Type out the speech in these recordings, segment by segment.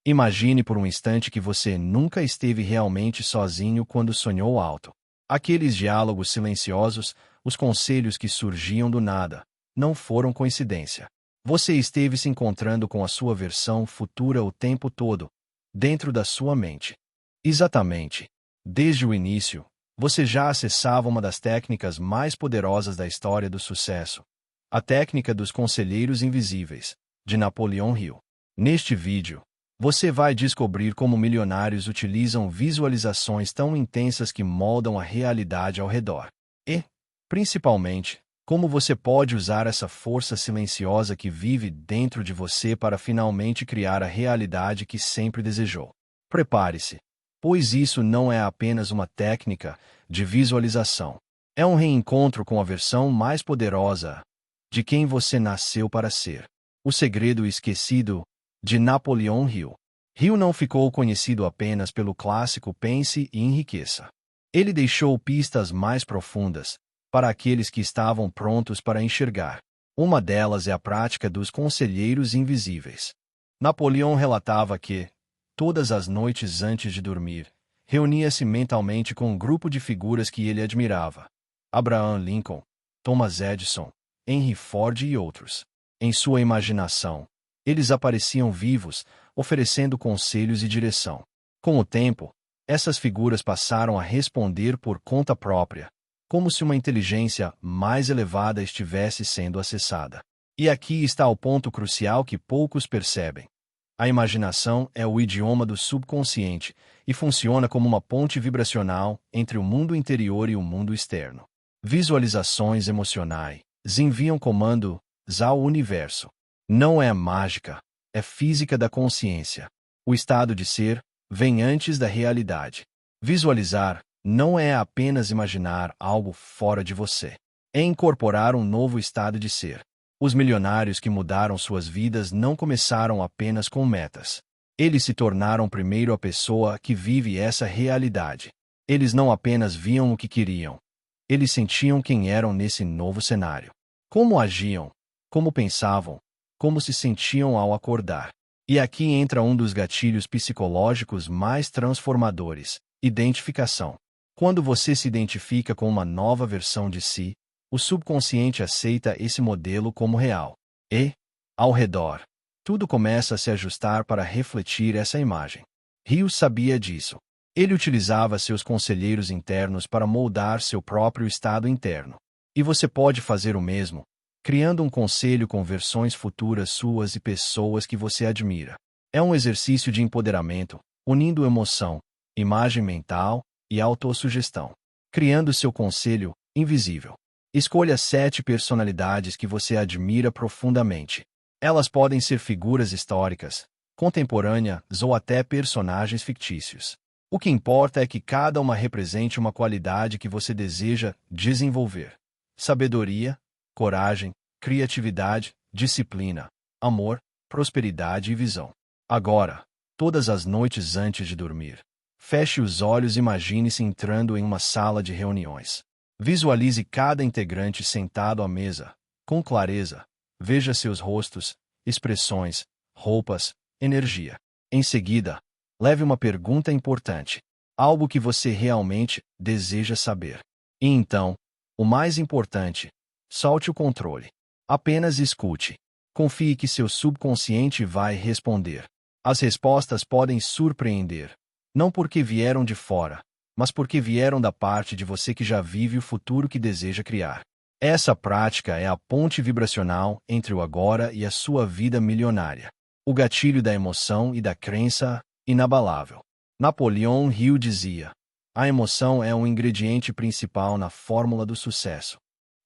Imagine por um instante que você nunca esteve realmente sozinho quando sonhou alto. Aqueles diálogos silenciosos, os conselhos que surgiam do nada, não foram coincidência. Você esteve se encontrando com a sua versão futura o tempo todo, dentro da sua mente. Exatamente. Desde o início, você já acessava uma das técnicas mais poderosas da história do sucesso, a técnica dos conselheiros invisíveis, de Napoleão Hill. Neste vídeo, você vai descobrir como milionários utilizam visualizações tão intensas que moldam a realidade ao redor. E, principalmente, como você pode usar essa força silenciosa que vive dentro de você para finalmente criar a realidade que sempre desejou. Prepare-se, pois isso não é apenas uma técnica de visualização. É um reencontro com a versão mais poderosa de quem você nasceu para ser. O Segredo Esquecido, de Napoleão Hill. Hill não ficou conhecido apenas pelo clássico Pense e Enriqueça. Ele deixou pistas mais profundas para aqueles que estavam prontos para enxergar. Uma delas é a prática dos conselheiros invisíveis. Napoleão relatava que, todas as noites antes de dormir, reunia-se mentalmente com um grupo de figuras que ele admirava: Abraham Lincoln, Thomas Edison, Henry Ford e outros. Em sua imaginação, eles apareciam vivos, oferecendo conselhos e direção. Com o tempo, essas figuras passaram a responder por conta própria, como se uma inteligência mais elevada estivesse sendo acessada. E aqui está o ponto crucial que poucos percebem. A imaginação é o idioma do subconsciente e funciona como uma ponte vibracional entre o mundo interior e o mundo externo. Visualizações emocionais enviam comandos ao universo. Não é mágica, é física da consciência. O estado de ser vem antes da realidade. Visualizar não é apenas imaginar algo fora de você. É incorporar um novo estado de ser. Os milionários que mudaram suas vidas não começaram apenas com metas. Eles se tornaram primeiro a pessoa que vive essa realidade. Eles não apenas viam o que queriam. Eles sentiam quem eram nesse novo cenário. Como agiam, como pensavam, como se sentiam ao acordar. E aqui entra um dos gatilhos psicológicos mais transformadores: identificação. Quando você se identifica com uma nova versão de si, o subconsciente aceita esse modelo como real. E, ao redor, tudo começa a se ajustar para refletir essa imagem. Hill sabia disso. Ele utilizava seus conselheiros internos para moldar seu próprio estado interno. E você pode fazer o mesmo, criando um conselho com versões futuras suas e pessoas que você admira. É um exercício de empoderamento, unindo emoção, imagem mental e autossugestão. Criando seu conselho invisível. Escolha 7 personalidades que você admira profundamente. Elas podem ser figuras históricas, contemporâneas ou até personagens fictícios. O que importa é que cada uma represente uma qualidade que você deseja desenvolver: sabedoria, coragem, criatividade, disciplina, amor, prosperidade e visão. Agora, todas as noites antes de dormir, feche os olhos e imagine-se entrando em uma sala de reuniões. Visualize cada integrante sentado à mesa, com clareza. Veja seus rostos, expressões, roupas, energia. Em seguida, leve uma pergunta importante, algo que você realmente deseja saber. E então, o mais importante, solte o controle. Apenas escute. Confie que seu subconsciente vai responder. As respostas podem surpreender, não porque vieram de fora, mas porque vieram da parte de você que já vive o futuro que deseja criar. Essa prática é a ponte vibracional entre o agora e a sua vida milionária. O gatilho da emoção e da crença inabalável. Napoleão Hill dizia: a emoção é um ingrediente principal na fórmula do sucesso.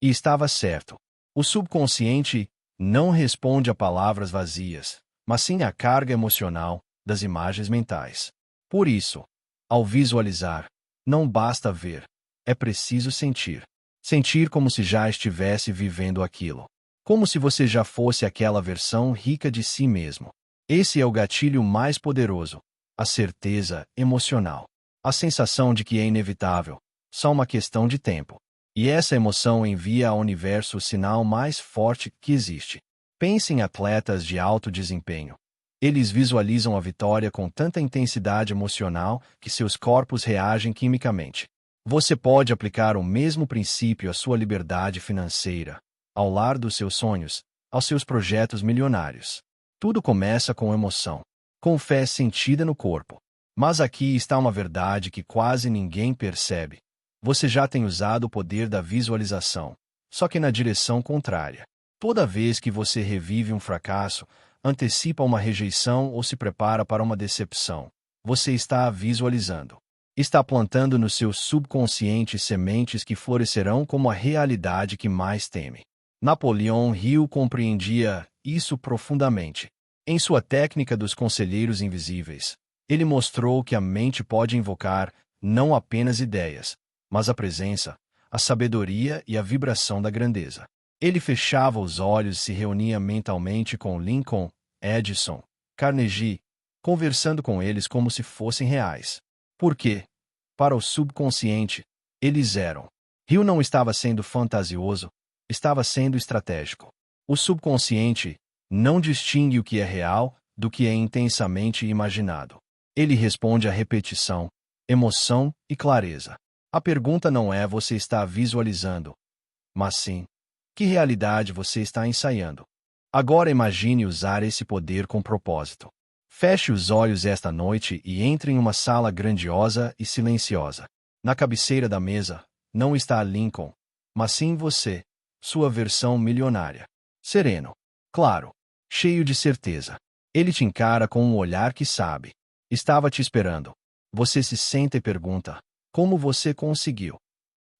E estava certo. O subconsciente não responde a palavras vazias, mas sim à carga emocional das imagens mentais. Por isso, ao visualizar, não basta ver, é preciso sentir. Sentir como se já estivesse vivendo aquilo. Como se você já fosse aquela versão rica de si mesmo. Esse é o gatilho mais poderoso, a certeza emocional. A sensação de que é inevitável, só uma questão de tempo. E essa emoção envia ao universo o sinal mais forte que existe. Pense em atletas de alto desempenho. Eles visualizam a vitória com tanta intensidade emocional que seus corpos reagem quimicamente. Você pode aplicar o mesmo princípio à sua liberdade financeira, ao lar dos seus sonhos, aos seus projetos milionários. Tudo começa com emoção, com fé sentida no corpo. Mas aqui está uma verdade que quase ninguém percebe. Você já tem usado o poder da visualização, só que na direção contrária. Toda vez que você revive um fracasso, antecipa uma rejeição ou se prepara para uma decepção, você está visualizando. Está plantando no seu subconsciente sementes que florescerão como a realidade que mais teme. Napoleão Hill compreendia isso profundamente. Em sua técnica dos conselheiros invisíveis, ele mostrou que a mente pode invocar não apenas ideias, mas a presença, a sabedoria e a vibração da grandeza. Ele fechava os olhos e se reunia mentalmente com Lincoln, Edison, Carnegie, conversando com eles como se fossem reais. Por quê? Para o subconsciente, eles eram. Hill não estava sendo fantasioso, estava sendo estratégico. O subconsciente não distingue o que é real do que é intensamente imaginado. Ele responde à repetição, emoção e clareza. A pergunta não é você está visualizando, mas sim, que realidade você está ensaiando? Agora imagine usar esse poder com propósito. Feche os olhos esta noite e entre em uma sala grandiosa e silenciosa. Na cabeceira da mesa, não está Lincoln, mas sim você, sua versão milionária. Sereno, claro, cheio de certeza. Ele te encara com um olhar que sabe. Estava te esperando. Você se senta e pergunta, como você conseguiu?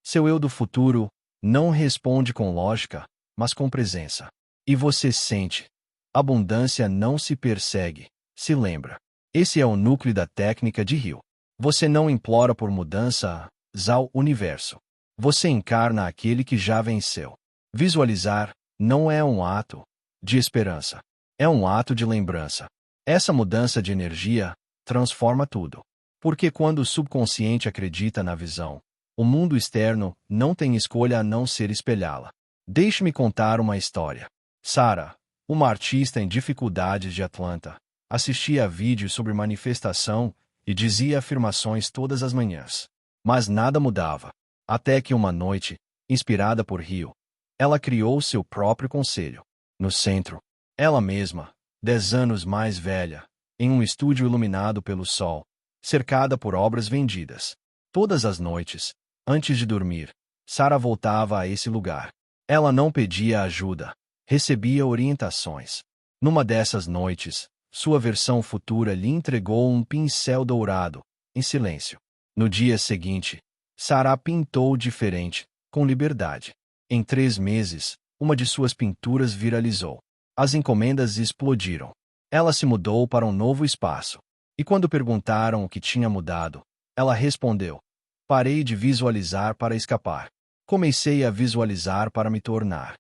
Seu eu do futuro não responde com lógica, mas com presença. E você sente. Abundância não se persegue, se lembra. Esse é o núcleo da técnica de Hill. Você não implora por mudança ao universo. Você encarna aquele que já venceu. Visualizar não é um ato de esperança. É um ato de lembrança. Essa mudança de energia transforma tudo. Porque quando o subconsciente acredita na visão, o mundo externo não tem escolha a não ser espelhá-la. Deixe-me contar uma história. Sarah, uma artista em dificuldades de Atlanta, assistia a vídeos sobre manifestação e dizia afirmações todas as manhãs. Mas nada mudava. Até que uma noite, inspirada por Hill, ela criou seu próprio conselho. No centro, ela mesma, 10 anos mais velha, em um estúdio iluminado pelo sol, cercada por obras vendidas. Todas as noites, antes de dormir, Sarah voltava a esse lugar. Ela não pedia ajuda, recebia orientações. Numa dessas noites, sua versão futura lhe entregou um pincel dourado, em silêncio. No dia seguinte, Sarah pintou diferente, com liberdade. Em 3 meses, uma de suas pinturas viralizou. As encomendas explodiram. Ela se mudou para um novo espaço. E quando perguntaram o que tinha mudado, ela respondeu: parei de visualizar para escapar. Comecei a visualizar para me tornar.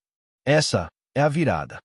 Essa é a virada.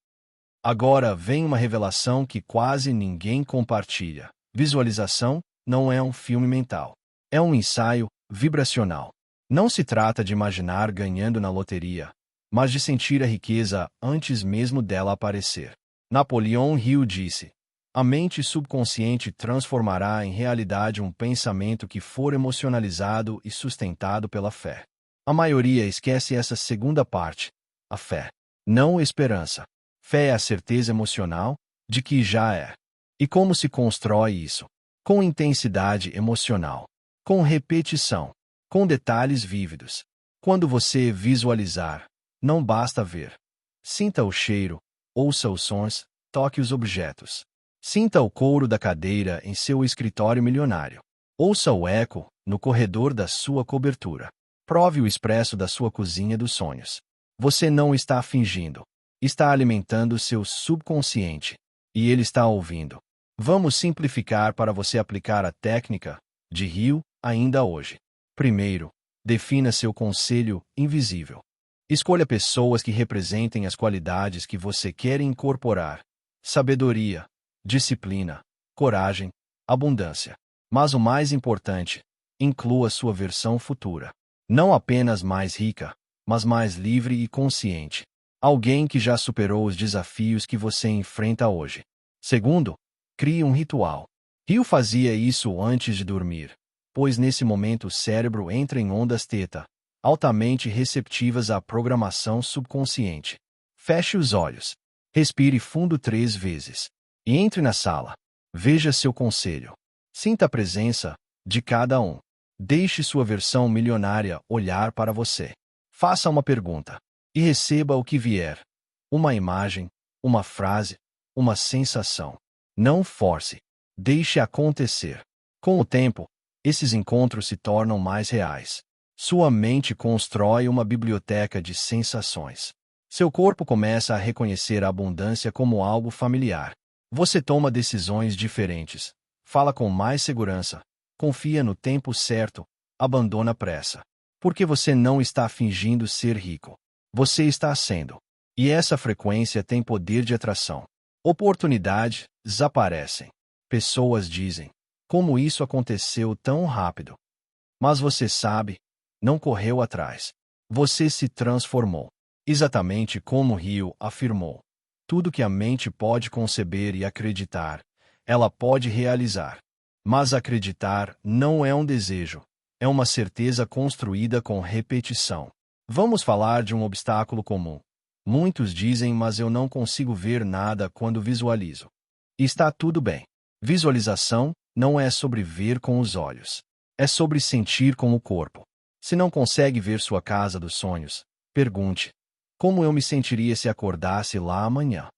Agora vem uma revelação que quase ninguém compartilha. Visualização não é um filme mental. É um ensaio vibracional. Não se trata de imaginar ganhando na loteria, mas de sentir a riqueza antes mesmo dela aparecer. Napoleão Hill disse: a mente subconsciente transformará em realidade um pensamento que for emocionalizado e sustentado pela fé. A maioria esquece essa segunda parte, a fé. Não esperança. Fé é a certeza emocional de que já é. E como se constrói isso? Com intensidade emocional, com repetição, com detalhes vívidos. Quando você visualizar, não basta ver. Sinta o cheiro, ouça os sons, toque os objetos. Sinta o couro da cadeira em seu escritório milionário. Ouça o eco no corredor da sua cobertura. Prove o expresso da sua cozinha dos sonhos. Você não está fingindo. Está alimentando seu subconsciente. E ele está ouvindo. Vamos simplificar para você aplicar a técnica de Hill ainda hoje. Primeiro, defina seu conselho invisível. Escolha pessoas que representem as qualidades que você quer incorporar. Sabedoria, disciplina, coragem, abundância. Mas o mais importante, inclua sua versão futura. Não apenas mais rica, mas mais livre e consciente. Alguém que já superou os desafios que você enfrenta hoje. Segundo, Crie um ritual. Rio fazia isso antes de dormir, pois nesse momento o cérebro entra em ondas teta, altamente receptivas à programação subconsciente. Feche os olhos. Respire fundo 3 vezes. E entre na sala. Veja seu conselho. Sinta a presença de cada um. Deixe sua versão milionária olhar para você. Faça uma pergunta. E receba o que vier. Uma imagem, uma frase, uma sensação. Não force. Deixe acontecer. Com o tempo, esses encontros se tornam mais reais. Sua mente constrói uma biblioteca de sensações. Seu corpo começa a reconhecer a abundância como algo familiar. Você toma decisões diferentes. Fala com mais segurança. Confia no tempo certo. Abandona a pressa. Porque você não está fingindo ser rico. Você está sendo. E essa frequência tem poder de atração. Oportunidades desaparecem. Pessoas dizem: como isso aconteceu tão rápido? Mas você sabe, não correu atrás. Você se transformou. Exatamente como Rio afirmou. Tudo que a mente pode conceber e acreditar, ela pode realizar. Mas acreditar não é um desejo, é uma certeza construída com repetição. Vamos falar de um obstáculo comum. Muitos dizem, mas eu não consigo ver nada quando visualizo. Está tudo bem. Visualização não é sobre ver com os olhos. É sobre sentir com o corpo. Se não consegue ver sua casa dos sonhos, pergunte: como eu me sentiria se acordasse lá amanhã?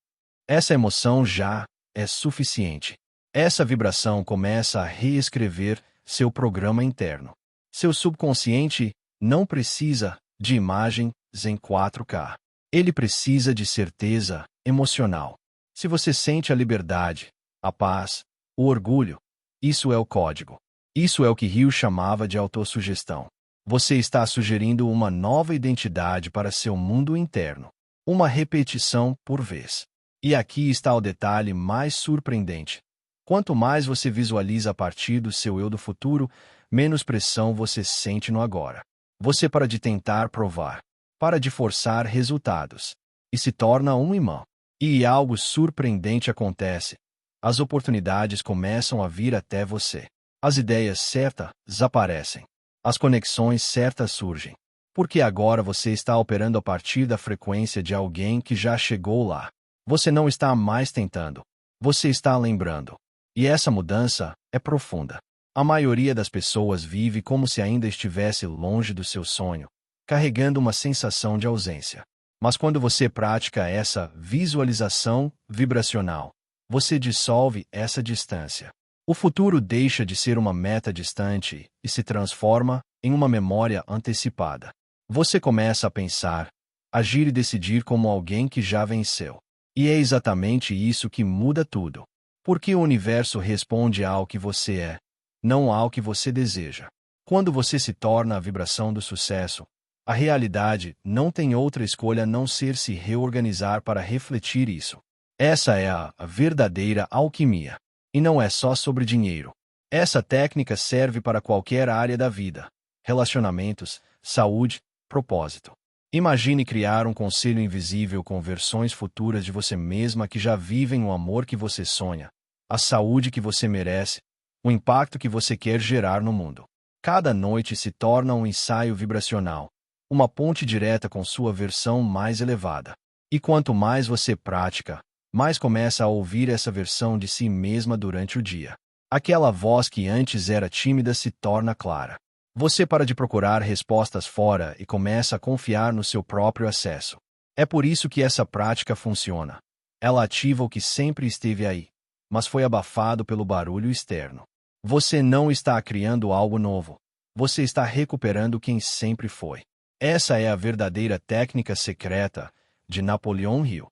Essa emoção já é suficiente. Essa vibração começa a reescrever seu programa interno. Seu subconsciente não precisa de imagens em 4K. Ele precisa de certeza emocional. Se você sente a liberdade, a paz, o orgulho, isso é o código. Isso é o que Rio chamava de autossugestão. Você está sugerindo uma nova identidade para seu mundo interno. Uma repetição por vez. E aqui está o detalhe mais surpreendente. Quanto mais você visualiza a partir do seu eu do futuro, menos pressão você sente no agora. Você para de tentar provar. Para de forçar resultados. E se torna um imã. E algo surpreendente acontece. As oportunidades começam a vir até você. As ideias certas desaparecem. As conexões certas surgem. Porque agora você está operando a partir da frequência de alguém que já chegou lá. Você não está mais tentando. Você está lembrando. E essa mudança é profunda. A maioria das pessoas vive como se ainda estivesse longe do seu sonho, carregando uma sensação de ausência. Mas quando você pratica essa visualização vibracional, você dissolve essa distância. O futuro deixa de ser uma meta distante e se transforma em uma memória antecipada. Você começa a pensar, agir e decidir como alguém que já venceu. E é exatamente isso que muda tudo. Porque o universo responde ao que você é, não ao que você deseja. Quando você se torna a vibração do sucesso, a realidade não tem outra escolha a não ser se reorganizar para refletir isso. Essa é a verdadeira alquimia. E não é só sobre dinheiro. Essa técnica serve para qualquer área da vida: relacionamentos, saúde, propósito. Imagine criar um conselho invisível com versões futuras de você mesma que já vivem o amor que você sonha, a saúde que você merece, o impacto que você quer gerar no mundo. Cada noite se torna um ensaio vibracional, uma ponte direta com sua versão mais elevada. E quanto mais você pratica, mais começa a ouvir essa versão de si mesma durante o dia. Aquela voz que antes era tímida se torna clara. Você para de procurar respostas fora e começa a confiar no seu próprio acesso. É por isso que essa prática funciona. Ela ativa o que sempre esteve aí, mas foi abafado pelo barulho externo. Você não está criando algo novo. Você está recuperando quem sempre foi. Essa é a verdadeira técnica secreta de Napoleão Hill.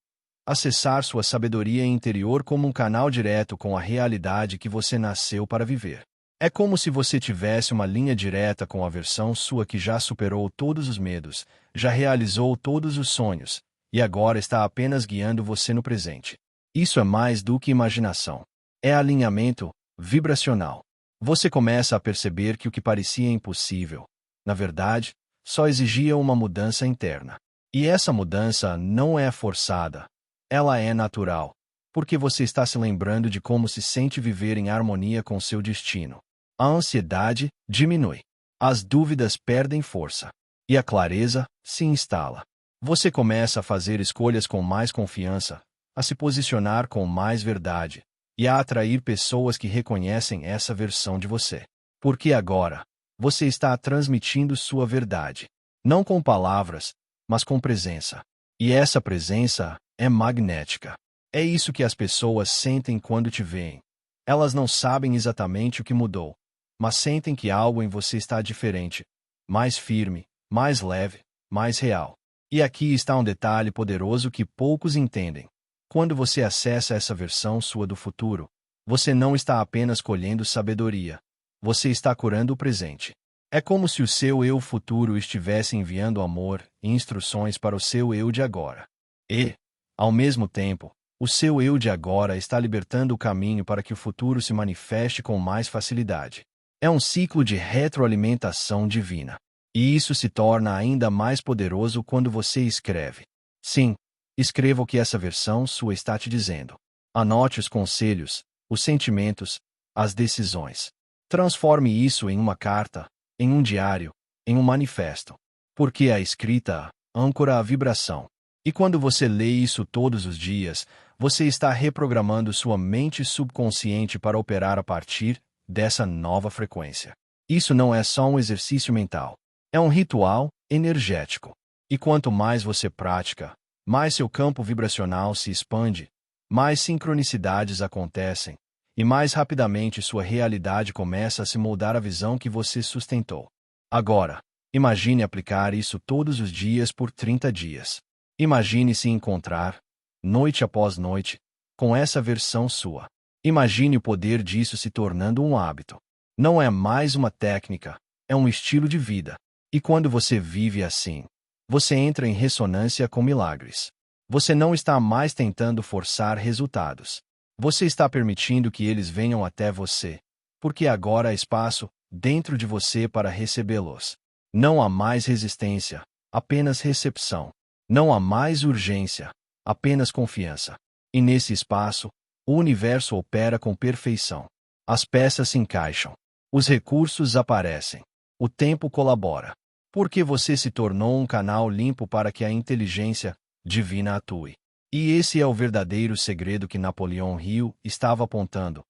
Acessar sua sabedoria interior como um canal direto com a realidade que você nasceu para viver. É como se você tivesse uma linha direta com a versão sua que já superou todos os medos, já realizou todos os sonhos, e agora está apenas guiando você no presente. Isso é mais do que imaginação. É alinhamento vibracional. Você começa a perceber que o que parecia impossível, na verdade, só exigia uma mudança interna. E essa mudança não é forçada. Ela é natural. porque você está se lembrando de como se sente viver em harmonia com seu destino. A ansiedade diminui. As dúvidas perdem força. E a clareza se instala. Você começa a fazer escolhas com mais confiança, a se posicionar com mais verdade, e a atrair pessoas que reconhecem essa versão de você. Porque agora, você está transmitindo sua verdade. Não com palavras, mas com presença. E essa presença é magnética. É isso que as pessoas sentem quando te veem. Elas não sabem exatamente o que mudou, mas sentem que algo em você está diferente, mais firme, mais leve, mais real. E aqui está um detalhe poderoso que poucos entendem. Quando você acessa essa versão sua do futuro, você não está apenas colhendo sabedoria. Você está curando o presente. É como se o seu eu futuro estivesse enviando amor e instruções para o seu eu de agora. E, ao mesmo tempo, o seu eu de agora está libertando o caminho para que o futuro se manifeste com mais facilidade. É um ciclo de retroalimentação divina. E isso se torna ainda mais poderoso quando você escreve. Sim, escreva o que essa versão sua está te dizendo. Anote os conselhos, os sentimentos, as decisões. Transforme isso em uma carta, em um diário, em um manifesto. Porque a escrita âncora a vibração. E quando você lê isso todos os dias, você está reprogramando sua mente subconsciente para operar a partir dessa nova frequência. Isso não é só um exercício mental. É um ritual energético. E quanto mais você pratica, mais seu campo vibracional se expande, mais sincronicidades acontecem, e mais rapidamente sua realidade começa a se moldar à visão que você sustentou. Agora, imagine aplicar isso todos os dias por 30 dias. Imagine se encontrar, noite após noite, com essa versão sua. Imagine o poder disso se tornando um hábito. Não é mais uma técnica, é um estilo de vida. E quando você vive assim, você entra em ressonância com milagres. Você não está mais tentando forçar resultados. Você está permitindo que eles venham até você, porque agora há espaço dentro de você para recebê-los. Não há mais resistência, apenas recepção. Não há mais urgência, apenas confiança. E nesse espaço, o universo opera com perfeição. As peças se encaixam. Os recursos aparecem. O tempo colabora. Porque você se tornou um canal limpo para que a inteligência divina atue. E esse é o verdadeiro segredo que Napoleão Hill estava apontando.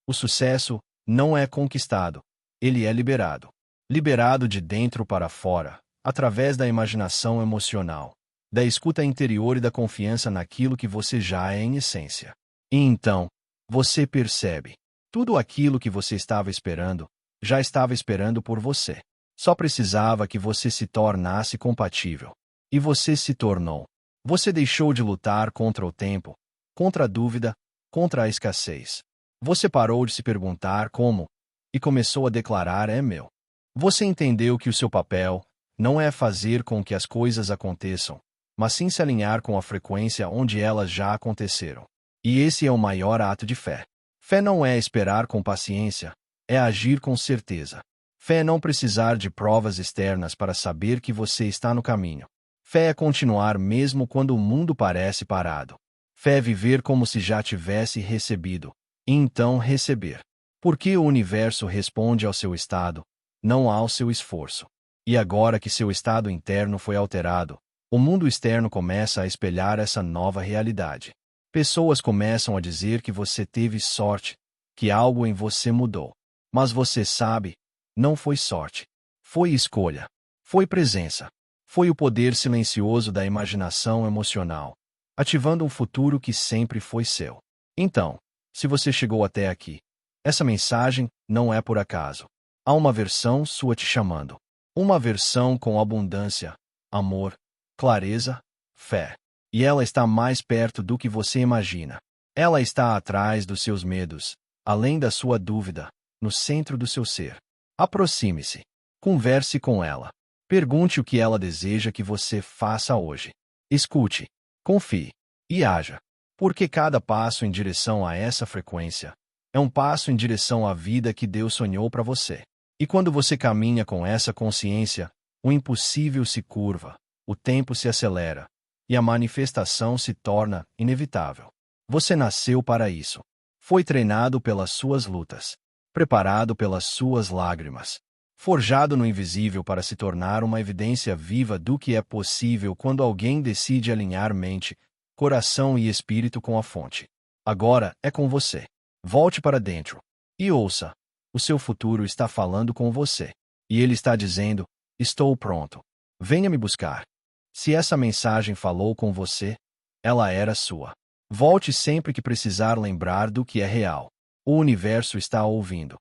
O sucesso não é conquistado, ele é liberado. Liberado de dentro para fora, através da imaginação emocional, da escuta interior e da confiança naquilo que você já é em essência. E então, você percebe. Tudo aquilo que você estava esperando, já estava esperando por você. Só precisava que você se tornasse compatível. E você se tornou. Você deixou de lutar contra o tempo, contra a dúvida, contra a escassez. Você parou de se perguntar como, e começou a declarar é meu. Você entendeu que o seu papel não é fazer com que as coisas aconteçam, mas sim se alinhar com a frequência onde elas já aconteceram. E esse é o maior ato de fé. Fé não é esperar com paciência, é agir com certeza. Fé é não precisar de provas externas para saber que você está no caminho. Fé é continuar mesmo quando o mundo parece parado. Fé é viver como se já tivesse recebido, e então receber. Porque o universo responde ao seu estado, não ao seu esforço. E agora que seu estado interno foi alterado, o mundo externo começa a espelhar essa nova realidade. Pessoas começam a dizer que você teve sorte, que algo em você mudou. Mas você sabe, não foi sorte. Foi escolha. Foi presença. Foi o poder silencioso da imaginação emocional, ativando um futuro que sempre foi seu. Então, se você chegou até aqui, essa mensagem não é por acaso. Há uma versão sua te chamando. Uma versão com abundância, amor, clareza, fé. E ela está mais perto do que você imagina. Ela está atrás dos seus medos, além da sua dúvida, no centro do seu ser. Aproxime-se. Converse com ela. Pergunte o que ela deseja que você faça hoje. Escute, confie e haja. Porque cada passo em direção a essa frequência é um passo em direção à vida que Deus sonhou para você. E quando você caminha com essa consciência, o impossível se curva, o tempo se acelera e a manifestação se torna inevitável. Você nasceu para isso. Foi treinado pelas suas lutas, preparado pelas suas lágrimas, forjado no invisível para se tornar uma evidência viva do que é possível quando alguém decide alinhar mente, coração e espírito com a fonte. Agora é com você. Volte para dentro e ouça. O seu futuro está falando com você. E ele está dizendo: estou pronto. Venha me buscar. Se essa mensagem falou com você, ela era sua. Volte sempre que precisar lembrar do que é real. O universo está ouvindo.